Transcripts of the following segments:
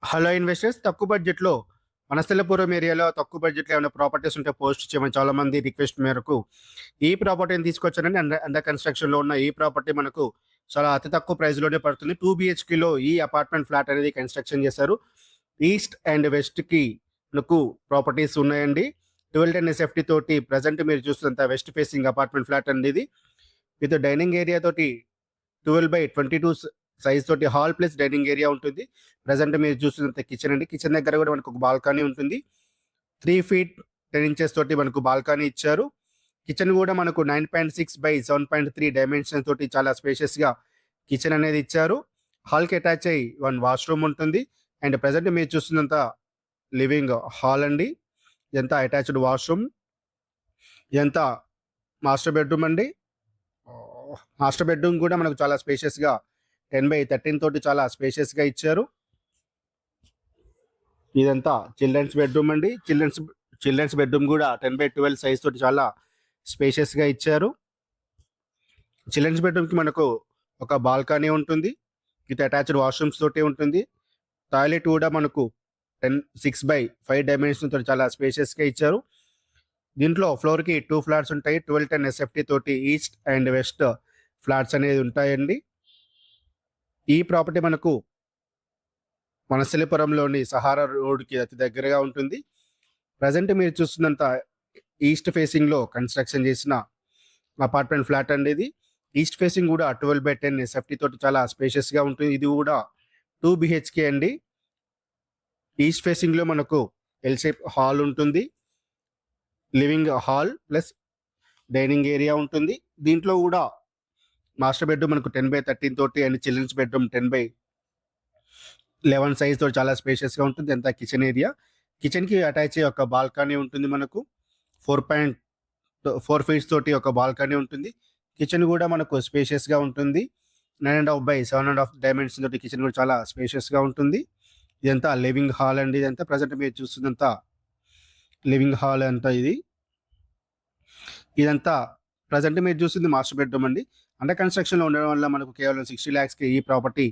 Hello investors, తక్కువ బడ్జెట్‌లో వనస్థలిపురం ఏరియాలో తక్కువ బడ్జెట్‌లో ఏమైనా ప్రాపర్టీస్ ఉంటే పోస్ట్ చేయమని చాలామంది రిక్వెస్ట్ మేరకు ఈ ప్రాపర్టీని తీసుకొచ్చానండి. అండర్ కన్‌స్ట్రక్షన్‌లో ఉన్న ఈ ప్రాపర్టీ మనకు చాలా అతి తక్కువ ప్రైస్‌లోనే పడుతుంది. 2 బీహెచ్‌కేలో ఈ అపార్ట్మెంట్ ఫ్లాట్ అనేది కన్‌స్ట్రక్షన్ చేశారు. ఈస్ట్ అండ్ వెస్ట్‌కి మనకు ప్రాపర్టీస్ ఉన్నాయండి. 1210 ఎస్ఎఫ్టీ తోటి ప్రెజెంట్ మీరు చూస్తున్నంత వెస్ట్ ఫేసింగ్ అపార్ట్మెంట్ ఫ్లాట్ అండి ఇది. విత్ డైనింగ్ ఏరియా తోటి 12/22 సైజ్ తోటి హాల్ ప్లస్ డైనింగ్ ఏరియా ఉంటుంది. ప్రెజెంట్ మీరు చూస్తున్నంత కిచెన్ అండి. కిచెన్ దగ్గర కూడా మనకు ఒక బాల్కనీ ఉంటుంది. 3 ఫీట్ 10 ఇంచెస్ తోటి మనకు బాల్కనీ ఇచ్చారు. కిచెన్ కూడా మనకు 9.6/7.3 డైమెన్షన్ తోటి చాలా స్పేషియస్‌గా కిచెన్ అనేది ఇచ్చారు. హాల్‌కి అటాచ్ అయ్యి 1 వాష్‌రూమ్ ఉంటుంది. అండ్ ప్రెజెంట్ మీరు చూస్తున్నంత లివింగ్ హాల్ అండి. ఇదంతా అటాచ్డ్ వాష్‌రూమ్. ఇదంతా మాస్టర్ బెడ్‌రూమ్ అండి. మాస్టర్ బెడ్‌రూమ్ కూడా మనకు చాలా స్పేషియస్‌గా 10/13 తోటి చాలా స్పేషియస్‌గా ఇచ్చారు. ఇదంతా చిల్డ్రన్స్ బెడ్‌రూమ్ అండి. చిల్డ్రన్స్ బెడ్‌రూమ్ కూడా 10/12 సైజ్ తోటి చాలా స్పేషియస్‌గా ఇచ్చారు. చిల్డ్రన్స్ బెడ్‌రూమ్‌కి మనకు ఒక బాల్కనీ ఉంటుంది. విత్ అటాచ్డ్ వాష్‌రూమ్స్ తోటి ఉంటుంది. టాయిలెట్ కూడా మనకు 6/5 డైమెన్షన్ తోటి చాలా స్పేషియస్‌గా ఇచ్చారు. దీంట్లో ఫ్లోర్‌కి 2 ఫ్లాట్స్ ఉంటాయి. 1210 ఎస్ఎఫ్టీ తోటి ఈస్ట్ అండ్ వెస్ట్ ఫ్లాట్స్ అనేది ఉంటాయండి. ఈ ప్రాపర్టీ మనకు వనస్థలిపురంలోని సహారా రోడ్‌కి అతి దగ్గరగా ఉంటుంది. ప్రెజెంట్ మీరు చూస్తున్నంత ఈస్ట్ ఫేసింగ్‌లో కన్‌స్ట్రక్షన్ చేసిన అపార్ట్మెంట్ ఫ్లాట్ అండి ఇది. ఈస్ట్ ఫేసింగ్ కూడా 12/10 ఎస్ఎఫ్టీ తోటి చాలా స్పేషియస్‌గా ఉంటుంది. ఇది కూడా 2 బీహెచ్‌కే అండి. ఈస్ట్ ఫేసింగ్‌లో మనకు ఎల్ షేప్ హాల్ ఉంటుంది. Living hall plus dining area ఉంటుంది. దీంట్లో కూడా మాస్టర్ బెడ్‌రూమ్ మనకు 10/13 తోటి అండ్ చిల్డ్రన్స్ బెడ్‌రూమ్ 10/11 సైజ్ తోటి చాలా స్పేషియస్‌గా ఉంటుంది. అంతా కిచెన్ ఏరియా. కిచెన్‌కి అటాచ్ అయ్యి ఒక బాల్కనీ ఉంటుంది మనకు. 4 ఫీట్స్ తోటి ఒక బాల్కనీ ఉంటుంది. కిచెన్ కూడా మనకు స్పేషియస్‌గా ఉంటుంది. 9.5/7.5 డైమెన్షన్ తోటి కిచెన్ కూడా చాలా స్పేషియస్‌గా ఉంటుంది. ఇదంతా లివింగ్ హాల్ అండి. ఇదంతా ప్రెజెంట్ మీరు చూస్తున్నంత లివింగ్ హాల్ అంతా ఇది. ఇదంతా ప్రెజెంట్ మీరు చూస్తుంది మాస్టర్ బెడ్‌రూమ్ అండి. అండర్ కన్‌స్ట్రక్షన్‌లో ఉండడం వల్ల మనకు కేవలం 60 లాక్స్‌కి ఈ ప్రాపర్టీ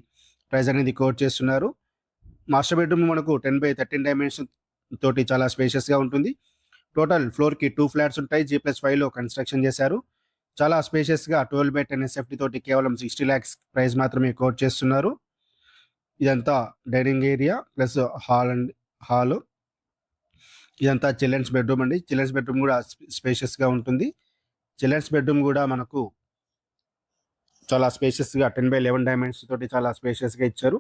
ప్రైస్ అనేది కోట్ చేస్తున్నారు. మాస్టర్ బెడ్‌రూమ్ మనకు 10/13 డైమెన్షన్ తోటి చాలా స్పేషియస్‌గా ఉంటుంది. టోటల్ ఫ్లోర్‌కి 2 ఫ్లాట్స్ ఉంటాయి. G+5లో కన్‌స్ట్రక్షన్ చేశారు. చాలా స్పేషియస్‌గా 12/10 ఎస్ఎఫ్టీ తోటి కేవలం 60 లాక్స్ ప్రైస్ మాత్రమే కోట్ చేస్తున్నారు. ఇదంతా డైనింగ్ ఏరియా ప్లస్ హాలు. ఇదంతా చిల్డ్రన్స్ బెడ్‌రూమ్ అండి. చిల్డ్రన్స్ బెడ్‌రూమ్ కూడా స్పేషియస్‌గా ఉంటుంది. చిల్డ్రన్స్ బెడ్‌రూమ్ కూడా మనకు చాలా స్పేషియస్‌గా 10/11 డైమెన్షన్ తోటి చాలా స్పేషియస్‌గా ఇచ్చారు.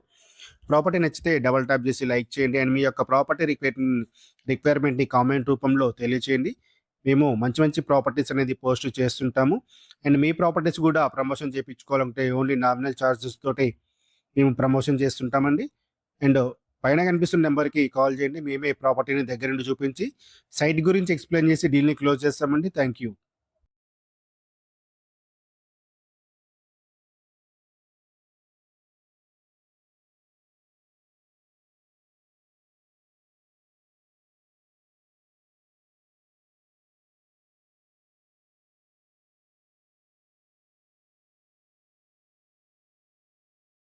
ప్రాపర్టీ నచ్చితే డబుల్ ట్యాప్ చేసి లైక్ చేయండి. అండ్ మీ యొక్క ప్రాపర్టీ రిక్వైర్మెంట్‌ని కామెంట్ రూపంలో తెలియచేయండి. మేము మంచి మంచి ప్రాపర్టీస్ అనేది పోస్ట్ చేస్తుంటాము. అండ్ మీ ప్రాపర్టీస్ కూడా ప్రమోషన్ చేపించుకోవాలంటే ఓన్లీ నామినల్ చార్జెస్ తోటి మేము ప్రమోషన్ చేస్తుంటామండి. అండ్ పైన కనిపిస్తున్న నెంబర్‌కి కాల్ చేయండి. మేమే ప్రాపర్టీని దగ్గర నుండి చూపించి సైట్ గురించి ఎక్స్‌ప్లెయిన్ చేసి డీల్‌ని క్లోజ్ చేస్తామండి. Thank you.